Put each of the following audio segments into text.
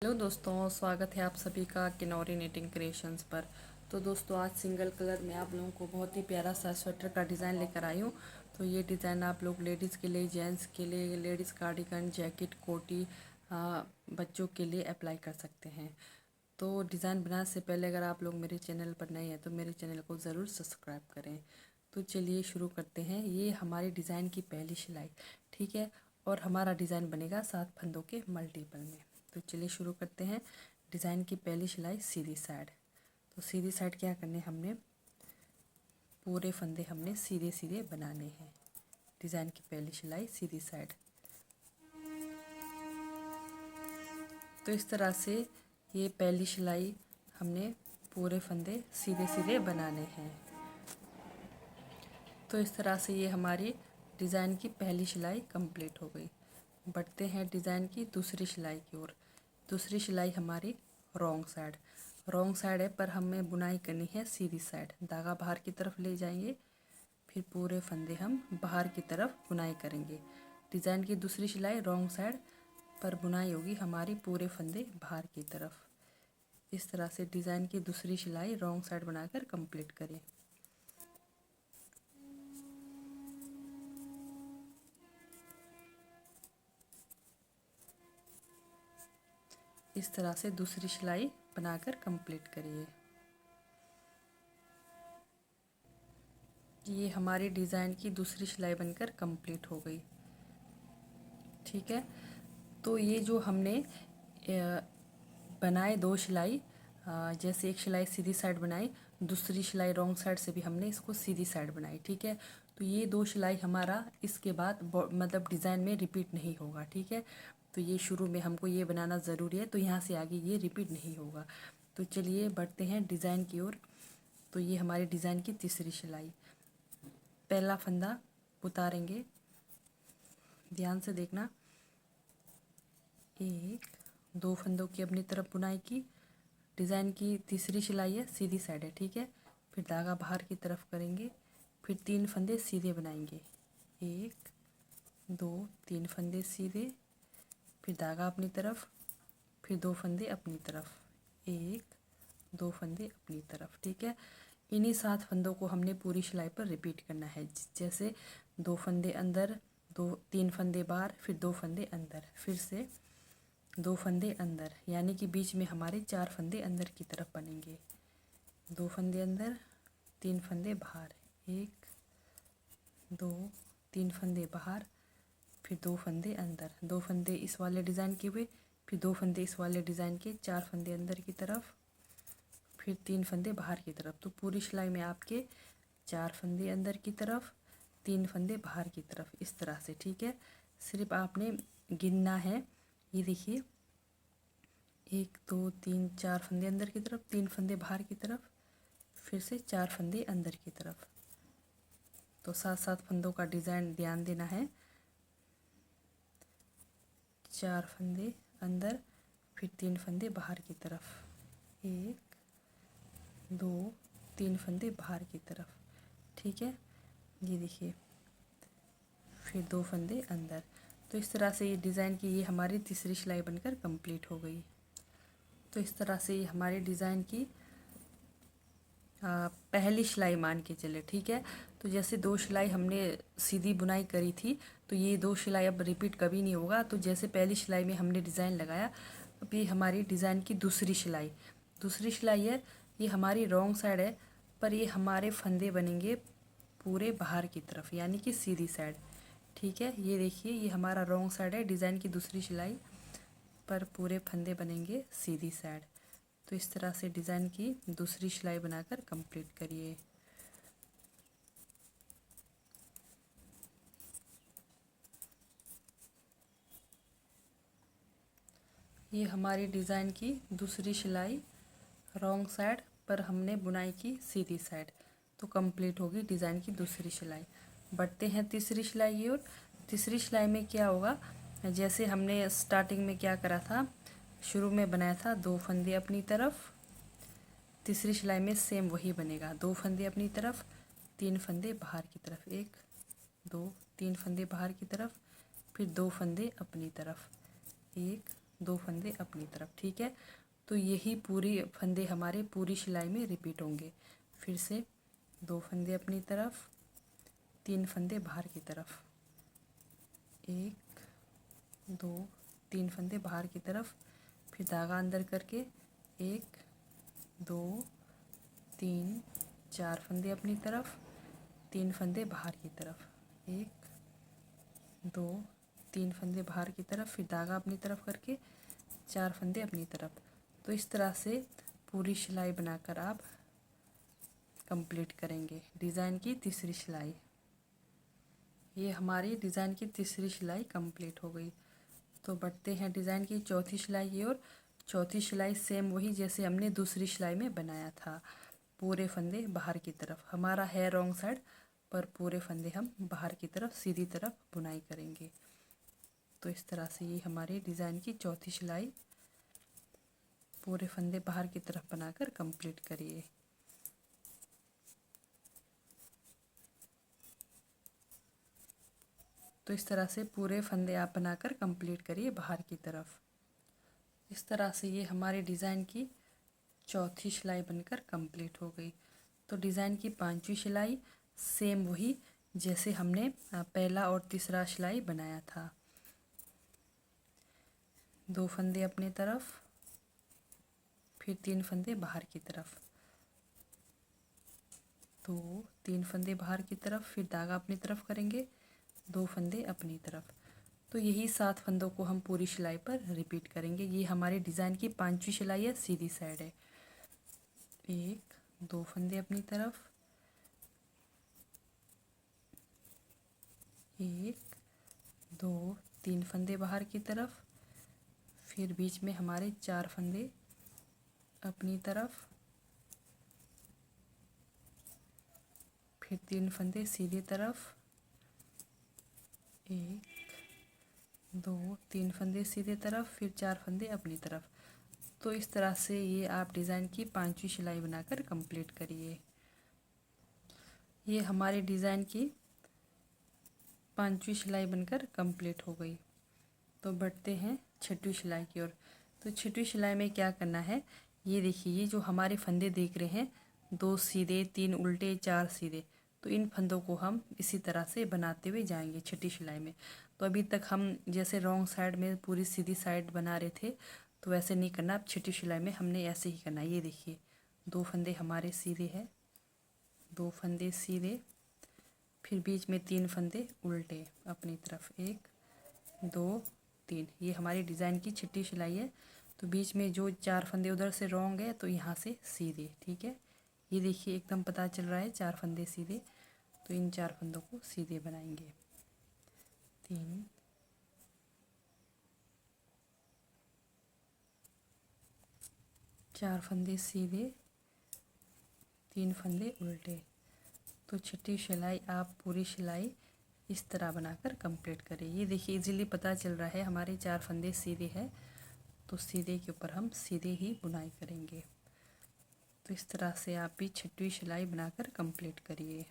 Hello दोस्तों, स्वागत है आप सभी का किनौरी निटिंग क्रिएशंस पर। तो दोस्तों, आज सिंगल कलर में आप लोगों को बहुत ही प्यारा सा स्वेटर का डिज़ाइन लेकर आई हूँ। तो ये डिज़ाइन आप लोग लेडीज़ के लिए, जेंट्स के लिए, लेडीज़ कार्डिगन, जैकेट, कोटी, बच्चों के लिए अप्लाई कर सकते हैं। तो डिज़ाइन बनाने से पहले अगर आप लोग मेरे चैनल पर नए हैं तो मेरे चैनल को ज़रूर सब्सक्राइब करें। तो चलिए शुरू करते हैं। ये हमारी डिज़ाइन की पहली सिलाई, ठीक है। और हमारा डिज़ाइन बनेगा 7 फंदों के मल्टीपल में। तो चलिए शुरू करते हैं। डिज़ाइन की पहली सिलाई सीधी साइड। तो सीधी साइड क्या करने, हमने पूरे फंदे हमने सीधे सीधे बनाने हैं। डिज़ाइन की पहली सिलाई सीधी साइड। तो इस तरह से ये पहली सिलाई हमने पूरे फंदे सीधे सीधे बनाने हैं। तो इस तरह से ये हमारी डिज़ाइन की पहली सिलाई कंप्लीट हो गई। बढ़ते हैं डिज़ाइन की दूसरी सिलाई की ओर। दूसरी सिलाई हमारी रॉन्ग साइड है, पर हमें बुनाई करनी है सीधी साइड। धागा बाहर की तरफ ले जाएंगे, फिर पूरे फंदे हम बाहर की तरफ बुनाई करेंगे। डिज़ाइन की दूसरी सिलाई रॉन्ग साइड पर बुनाई होगी हमारी पूरे फंदे बाहर की तरफ। इस तरह से डिज़ाइन की दूसरी सिलाई रॉन्ग साइड बनाकर कंप्लीट करें। इस तरह से दूसरी सिलाई बनाकर कंप्लीट करिए। ये हमारी डिज़ाइन की दूसरी सिलाई बनकर कंप्लीट हो गई, ठीक है। तो ये जो हमने बनाए दो सिलाई, जैसे एक सिलाई सीधी साइड बनाई, दूसरी सिलाई रॉन्ग साइड से भी हमने इसको सीधी साइड बनाई, ठीक है। तो ये दो सिलाई हमारा इसके बाद मतलब डिज़ाइन में रिपीट नहीं होगा, ठीक है। तो ये शुरू में हमको ये बनाना ज़रूरी है, तो यहाँ से आगे ये रिपीट नहीं होगा। तो चलिए बढ़ते हैं डिज़ाइन की ओर। तो ये हमारी डिज़ाइन की तीसरी सिलाई। पहला फंदा उतारेंगे, ध्यान से देखना। एक दो फंदों की अपनी तरफ बुनाई की। डिज़ाइन की तीसरी सिलाई है, सीधी साइड है, ठीक है। फिर धागा बाहर की तरफ करेंगे, फिर 3 फंदे सीधे बनाएंगे। 1 2 3 फंदे सीधे, फिर धागा अपनी तरफ, फिर 2 फंदे अपनी तरफ, 1 2 फंदे अपनी तरफ, ठीक है। इन्हीं 7 फंदों को हमने पूरी सिलाई पर रिपीट करना है। जैसे 2 फंदे अंदर, 3 फंदे बाहर, फिर 2 फंदे अंदर, फिर से 2 फंदे अंदर, यानी कि बीच में हमारे 4 फंदे अंदर की तरफ बनेंगे। 2 फंदे अंदर, 3 फंदे बाहर, 1 2 3 फंदे बाहर, फिर 2 फंदे अंदर, 2 फंदे इस वाले डिज़ाइन के हुए, फिर 2 फंदे इस वाले डिज़ाइन के, 4 फंदे अंदर की तरफ, फिर 3 फंदे बाहर की तरफ। तो पूरी सिलाई में आपके 4 फंदे अंदर की तरफ, 3 फंदे बाहर की तरफ, इस तरह से, ठीक है। सिर्फ आपने गिनना है। ये देखिए, 1 2 3 4 फंदे अंदर की तरफ, 3 फंदे बाहर की तरफ, फिर से 4 फंदे अंदर की तरफ। तो 7 फंदों का डिज़ाइन ध्यान देना है। 4 फंदे अंदर, फिर 3 फंदे बाहर की तरफ, 1 2 3 फंदे बाहर की तरफ, ठीक है। ये देखिए, फिर 2 फंदे अंदर। तो इस तरह से ये डिज़ाइन की ये हमारी तीसरी सिलाई बनकर कंप्लीट हो गई। तो इस तरह से ये हमारी डिज़ाइन की पहली सिलाई मान के चले, ठीक है। तो जैसे 2 सिलाई हमने सीधी बुनाई करी थी, तो ये 2 सिलाई अब रिपीट कभी नहीं होगा। तो जैसे पहली सिलाई में हमने डिज़ाइन लगाया, अब ये हमारी डिज़ाइन की दूसरी सिलाई है। ये हमारी रॉन्ग साइड है, पर ये हमारे फंदे बनेंगे पूरे बाहर की तरफ, यानी कि सीधी साइड, ठीक है। ये देखिए, ये हमारा रॉन्ग साइड है डिज़ाइन की दूसरी सिलाई पर, पूरे फंदे बनेंगे सीधी साइड। तो इस तरह से डिज़ाइन की दूसरी सिलाई बनाकर कंप्लीट करिए। ये हमारी डिज़ाइन की दूसरी सिलाई रॉन्ग साइड पर हमने बुनाई की सीधी साइड। तो कंप्लीट होगी डिज़ाइन की दूसरी सिलाई। बढ़ते हैं तीसरी सिलाई की ओर। तीसरी सिलाई में क्या होगा, जैसे हमने स्टार्टिंग में क्या करा था, शुरू में बनाया था 2 फंदे अपनी तरफ। तीसरी सिलाई में सेम वही बनेगा, 2 फंदे अपनी तरफ, 3 फंदे बाहर की तरफ, 1 2 3 फंदे बाहर की तरफ, फिर 2 फंदे अपनी तरफ, 1 2 फंदे अपनी तरफ, ठीक है। तो यही पूरी फंदे हमारे पूरी सिलाई में रिपीट होंगे। फिर से 2 फंदे अपनी तरफ, 3 फंदे बाहर की तरफ, 1 2 3 फंदे बाहर की तरफ, फिर धागा अंदर करके 1 2 3 4 फंदे अपनी तरफ, 3 फंदे बाहर की तरफ, 1 2 3 फंदे बाहर की तरफ, फिर धागा अपनी तरफ करके 4 फंदे अपनी तरफ। तो इस तरह से पूरी सिलाई बनाकर आप कंप्लीट करेंगे डिज़ाइन की तीसरी सिलाई। ये हमारी डिज़ाइन की तीसरी सिलाई कंप्लीट हो गई। तो बढ़ते हैं डिज़ाइन की चौथी सिलाई की ओर। चौथी सिलाई सेम वही जैसे हमने दूसरी सिलाई में बनाया था, पूरे फंदे बाहर की तरफ। हमारा है रॉन्ग साइड, पर पूरे फंदे हम बाहर की तरफ सीधी तरफ बुनाई करेंगे। तो इस तरह से ये हमारी डिज़ाइन की चौथी सिलाई पूरे फंदे बाहर की तरफ बनाकर कंप्लीट करिए। तो इस तरह से पूरे फंदे आप बनाकर कंप्लीट करिए बाहर की तरफ। इस तरह से ये हमारे डिज़ाइन की चौथी सिलाई बनकर कंप्लीट हो गई। तो डिज़ाइन की पांचवी सिलाई सेम वही जैसे हमने पहला और तीसरा सिलाई बनाया था। 2 फंदे अपनी तरफ, फिर 3 फंदे बाहर की तरफ, 2 3 फंदे बाहर की तरफ, फिर धागा अपनी तरफ करेंगे, 2 फंदे अपनी तरफ। तो यही 7 फंदों को हम पूरी सिलाई पर रिपीट करेंगे। ये हमारे डिज़ाइन की पांचवी सिलाई है, सीधी साइड है। 1 2 फंदे अपनी तरफ, 1 2 3 फंदे बाहर की तरफ, फिर बीच में हमारे 4 फंदे अपनी तरफ, फिर 3 फंदे सीधी तरफ, 1 2 3 फंदे सीधे तरफ, फिर 4 फंदे अपनी तरफ। तो इस तरह से ये आप डिज़ाइन की पांचवी सिलाई बनाकर कंप्लीट करिए। ये हमारे डिज़ाइन की पांचवी सिलाई बनकर कंप्लीट हो गई। तो बढ़ते हैं छठवीं सिलाई की ओर। तो छठवीं सिलाई में क्या करना है, ये देखिए, ये जो हमारे फंदे देख रहे हैं, 2 सीधे 3 उल्टे 4 सीधे, तो इन फंदों को हम इसी तरह से बनाते हुए जाएंगे छठी सिलाई में। तो अभी तक हम जैसे रॉन्ग साइड में पूरी सीधी साइड बना रहे थे, तो वैसे नहीं करना। अब छठी सिलाई में हमने ऐसे ही करना है। ये देखिए, 2 फंदे हमारे सीधे हैं, 2 फंदे सीधे, फिर बीच में 3 फंदे उल्टे अपनी तरफ, 1 2 3। ये हमारी डिज़ाइन की छठी सिलाई है। तो बीच में जो 4 फंदे उधर से रॉन्ग है, तो यहाँ से सीधे, ठीक है। ये देखिए, एकदम पता चल रहा है 4 फंदे सीधे। तो इन 4 फंदों को सीधे बनाएंगे, 3 4 फंदे सीधे, 3 फंदे उल्टे। तो छठी सिलाई आप पूरी सिलाई इस तरह बनाकर कंप्लीट करें। ये देखिए, इजीली पता चल रहा है हमारे 4 फंदे सीधे हैं, तो सीधे के ऊपर हम सीधे ही बुनाई करेंगे। तो इस तरह से आप भी छठवीं सिलाई बनाकर कंप्लीट करिए।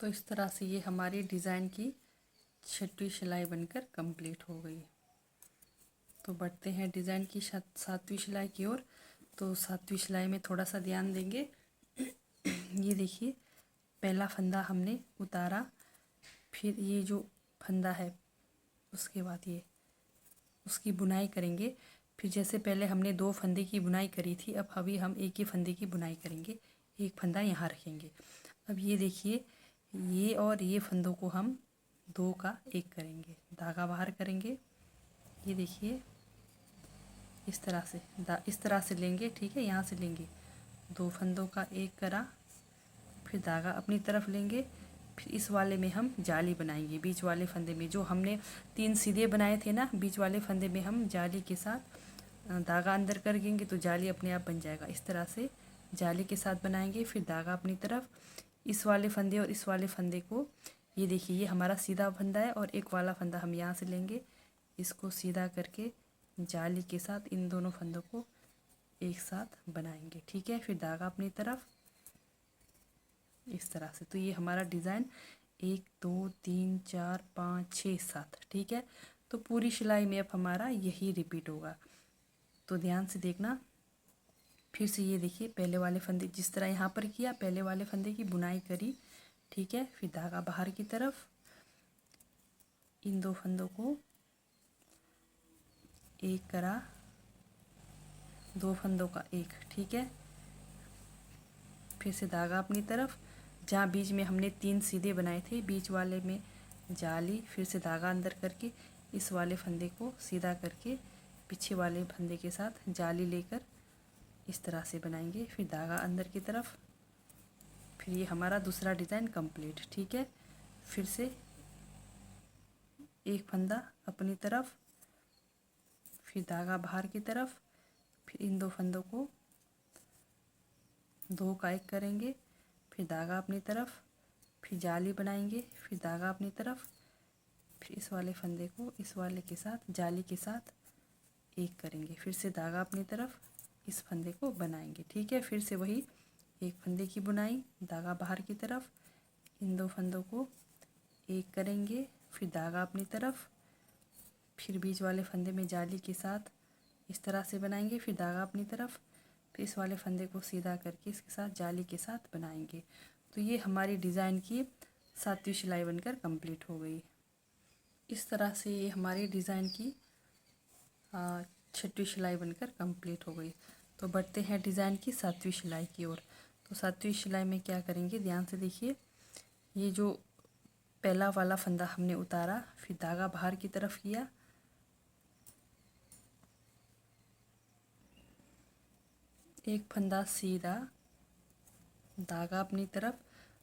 तो इस तरह से ये हमारी डिज़ाइन की छठवीं सिलाई बनकर कंप्लीट हो गई। तो बढ़ते हैं डिज़ाइन की सातवीं सिलाई की ओर। तो सातवीं सिलाई में थोड़ा सा ध्यान देंगे। ये देखिए, पहला फंदा हमने उतारा, फिर ये जो फंदा है उसके बाद ये उसकी बुनाई करेंगे। फिर जैसे पहले हमने 2 फंदे की बुनाई करी थी, अब अभी हम एक ही फंदे की बुनाई करेंगे। एक फंदा यहाँ रखेंगे। अब ये देखिए, ये और ये फंदों को हम 2 का 1 करेंगे, धागा बाहर करेंगे। ये देखिए, इस तरह से लेंगे, ठीक है। यहाँ से लेंगे, 2 फंदों का 1 करा, फिर धागा अपनी तरफ लेंगे। फिर इस वाले में हम जाली बनाएंगे। बीच वाले फंदे में जो हमने 3 सीधे बनाए थे ना, बीच वाले फंदे में हम जाली के साथ धागा अंदर कर देंगे, तो जाली अपने आप बन जाएगा। इस तरह से जाली के साथ बनाएंगे, फिर धागा अपनी तरफ। इस वाले फंदे और इस वाले फंदे को, ये देखिए, ये हमारा सीधा फंदा है और एक वाला फंदा हम यहाँ से लेंगे, इसको सीधा करके जाली के साथ इन दोनों फंदों को एक साथ बनाएंगे, ठीक है। फिर धागा अपनी तरफ, इस तरह से। तो ये हमारा डिज़ाइन 1 2 3 4 5 6 7, ठीक है। तो पूरी सिलाई में अब हमारा यही रिपीट होगा, तो ध्यान से देखना। फिर से ये देखिए, पहले वाले फंदे जिस तरह यहाँ पर किया, पहले वाले फंदे की बुनाई करी, ठीक है। फिर धागा बाहर की तरफ, इन 2 फंदों को एक करा, 2 फंदों का एक, ठीक है। फिर से धागा अपनी तरफ, जहाँ बीच में हमने 3 सीधे बनाए थे, बीच वाले में जाली, फिर से धागा अंदर करके इस वाले फंदे को सीधा करके पीछे वाले फंदे के साथ जाली लेकर इस तरह से बनाएंगे। फिर धागा अंदर की तरफ, फिर ये हमारा दूसरा डिज़ाइन कंप्लीट, ठीक है। फिर से एक फंदा अपनी तरफ, फिर धागा बाहर की तरफ, फिर इन 2 फंदों को 2 का एक करेंगे, फिर धागा अपनी तरफ, फिर जाली बनाएंगे, फिर धागा अपनी तरफ, फिर इस वाले फंदे को इस वाले के साथ जाली के साथ एक करेंगे, फिर से धागा अपनी तरफ, इस फंदे को बनाएंगे, ठीक है। फिर से वही एक फंदे की बुनाई, धागा बाहर की तरफ, इन 2 फंदों को एक करेंगे, फिर धागा अपनी तरफ, फिर बीच वाले फंदे में जाली के साथ इस तरह से बनाएंगे, फिर धागा अपनी तरफ, फिर इस वाले फंदे को सीधा करके इसके साथ जाली के साथ बनाएंगे। तो ये हमारी डिज़ाइन की 7वीं सिलाई बनकर कंप्लीट हो गई। इस तरह से ये हमारी डिज़ाइन की 6वीं सिलाई बनकर कंप्लीट हो गई। तो बढ़ते हैं डिज़ाइन की 7वीं सिलाई की ओर। तो 7वीं सिलाई में क्या करेंगे, ध्यान से देखिए। ये जो पहला वाला फंदा हमने उतारा, फिर धागा बाहर की तरफ किया, एक फंदा सीधा, धागा अपनी तरफ,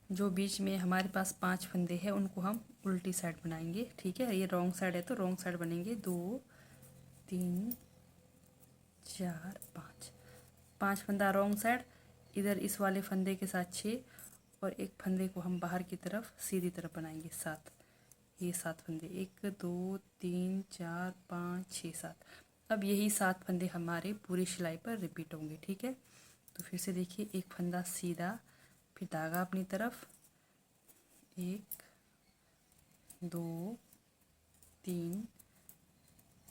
जो बीच में हमारे पास 5 फंदे हैं उनको हम उल्टी साइड बनाएंगे, ठीक है। ये रॉन्ग साइड है तो रॉन्ग साइड बनेंगे। 2 3 4 5 फंदा रॉन्ग साइड, इधर इस वाले फंदे के साथ 6 और एक फंदे को हम बाहर की तरफ सीधी तरफ बनाएंगे 7। ये 7 फंदे, 1 2 3 4 5 6 7। अब यही 7 फंदे हमारे पूरी सिलाई पर रिपीट होंगे, ठीक है। तो फिर से देखिए, एक फंदा सीधा, फिर धागा अपनी तरफ, 1 2 3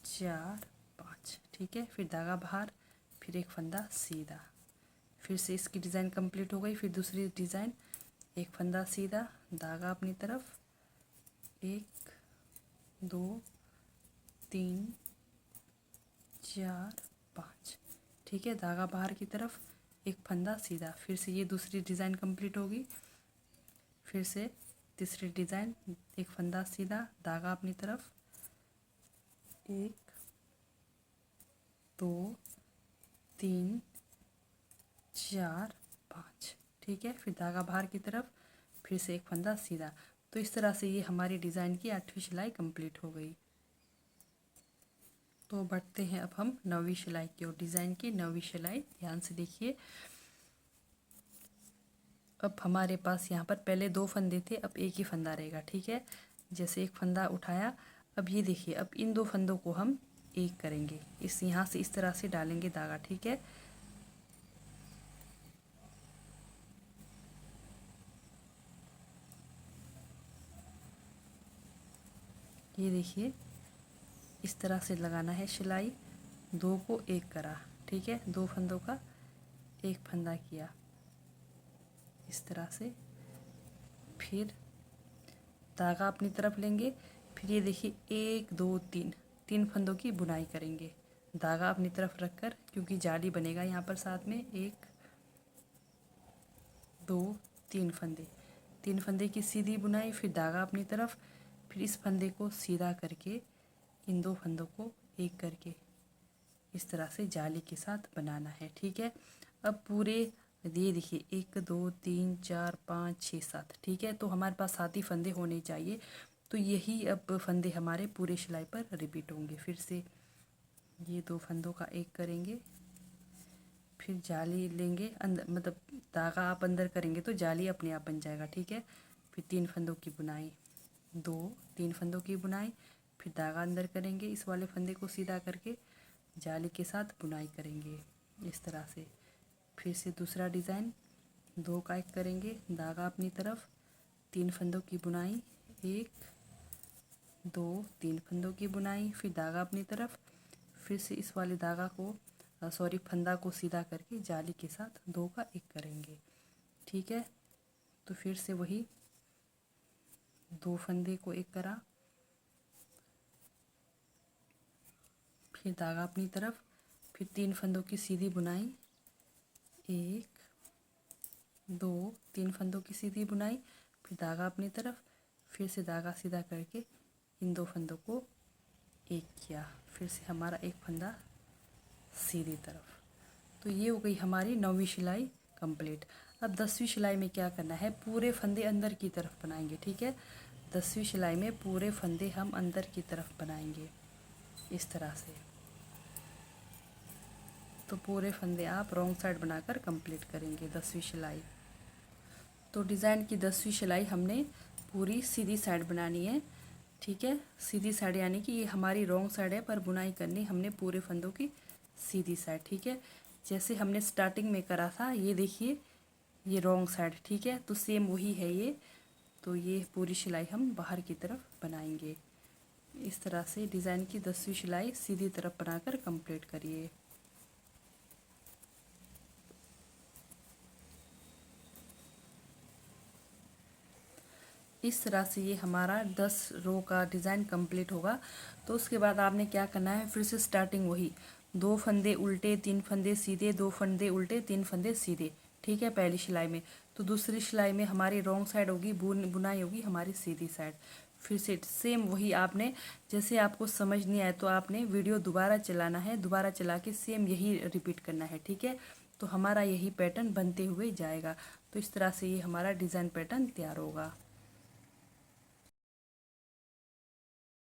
4 5, ठीक है। फिर धागा बाहर, फिर एक फंदा सीधा, फिर से इसकी डिज़ाइन कंप्लीट हो गई। फिर दूसरी डिज़ाइन, एक फंदा सीधा, धागा अपनी तरफ, 1 2 3 4 5, ठीक है। धागा बाहर की तरफ, एक फंदा सीधा, फिर से ये दूसरी डिज़ाइन कंप्लीट होगी। फिर से तीसरी डिज़ाइन, एक फंदा सीधा, धागा अपनी तरफ, 1 2 3 4 5, ठीक है। फिर धागा बाहर की तरफ, फिर से एक फंदा सीधा। तो इस तरह से ये हमारी डिज़ाइन की 8वीं सिलाई कंप्लीट हो गई। तो बढ़ते हैं अब हम 9वीं सिलाई की ओर। डिज़ाइन की 9वीं सिलाई, ध्यान से देखिए। अब हमारे पास यहाँ पर पहले 2 फंदे थे, अब एक ही फंदा रहेगा, ठीक है। जैसे एक फंदा उठाया, अब ये देखिए, अब इन 2 फंदों को हम एक करेंगे, इस यहाँ से इस तरह से डालेंगे धागा, ठीक है। ये देखिए, इस तरह से लगाना है सिलाई। 2 को एक करा, ठीक है, 2 फंदों का एक फंदा किया इस तरह से, फिर धागा अपनी तरफ लेंगे, फिर ये देखिए 1 2 3 फंदों की बुनाई करेंगे, धागा अपनी तरफ रखकर, क्योंकि जाली बनेगा यहाँ पर साथ में। 1 2 3 फंदे की सीधी बुनाई, फिर धागा अपनी तरफ, फिर इस फंदे को सीधा करके इन 2 फंदों को एक करके इस तरह से जाली के साथ बनाना है, ठीक है। अब पूरे ये देखिए 1 2 3 4 5 6 7, ठीक है। तो हमारे पास 7 ही फंदे होने चाहिए। तो यही अब फंदे हमारे पूरे सिलाई पर रिपीट होंगे। फिर से ये 2 फंदों का एक करेंगे, फिर जाली लेंगे अंदर, मतलब धागा आप अंदर करेंगे तो जाली अपने आप बन जाएगा, ठीक है। फिर 3 फंदों की बुनाई, 3 फंदों की बुनाई, फिर धागा अंदर करेंगे, इस वाले फंदे को सीधा करके जाली के साथ बुनाई करेंगे इस तरह से। फिर से दूसरा डिज़ाइन, 2 का एक करेंगे, धागा अपनी तरफ, 3 फंदों की बुनाई, 1 2 3 फंदों की बुनाई, फिर धागा अपनी तरफ, फिर से इस वाले धागा को फंदा को सीधा करके जाली के साथ 2 का 1 करेंगे। ठीक है, तो फिर से वही 2 फंदे को 1 करा, फिर धागा अपनी तरफ, फिर 3 फंदों की सीधी बुनाई, 1 2 3 फंदों की सीधी बुनाई, फिर धागा अपनी तरफ, फिर से धागा सीधा करके इन 2 फंदों को 1 किया, फिर से हमारा एक फंदा सीधी तरफ। तो ये हो गई हमारी 9वीं सिलाई कंप्लीट। अब 10वीं सिलाई में क्या करना है, पूरे फंदे अंदर की तरफ बनाएंगे। ठीक है, 10वीं सिलाई में पूरे फंदे हम अंदर की तरफ बनाएंगे इस तरह से। तो पूरे फंदे आप रॉन्ग साइड बनाकर कंप्लीट करेंगे 10वीं सिलाई। तो डिज़ाइन की 10वीं सिलाई हमने पूरी सीधी साइड बनानी है। ठीक है, सीधी साइड यानी कि ये हमारी रॉन्ग साइड है, पर बुनाई करनी हमने पूरे फंदों की सीधी साइड। ठीक है, जैसे हमने स्टार्टिंग में करा था, ये देखिए ये रॉन्ग साइड। ठीक है, तो सेम वही है ये। तो ये पूरी सिलाई हम बाहर की तरफ बनाएंगे। इस तरह से डिज़ाइन की 10वीं सिलाई सीधी तरफ बनाकर कंप्लीट करिए। इस तरह से ये हमारा 10 रो का डिज़ाइन कंप्लीट होगा। तो उसके बाद आपने क्या करना है, फिर से स्टार्टिंग वही 2 फंदे उल्टे 3 फंदे सीधे, 2 फंदे उल्टे 3 फंदे सीधे। ठीक है, पहली सिलाई में। तो दूसरी सिलाई में हमारी रॉन्ग साइड होगी, बुनाई होगी हमारी सीधी साइड। फिर से सेम वही आपने, जैसे आपको समझ नहीं आए तो आपने वीडियो दोबारा चलाना है, दोबारा चला के सेम यही रिपीट करना है। ठीक है, तो हमारा यही पैटर्न बनते हुए जाएगा। तो इस तरह से ये हमारा डिज़ाइन पैटर्न तैयार होगा।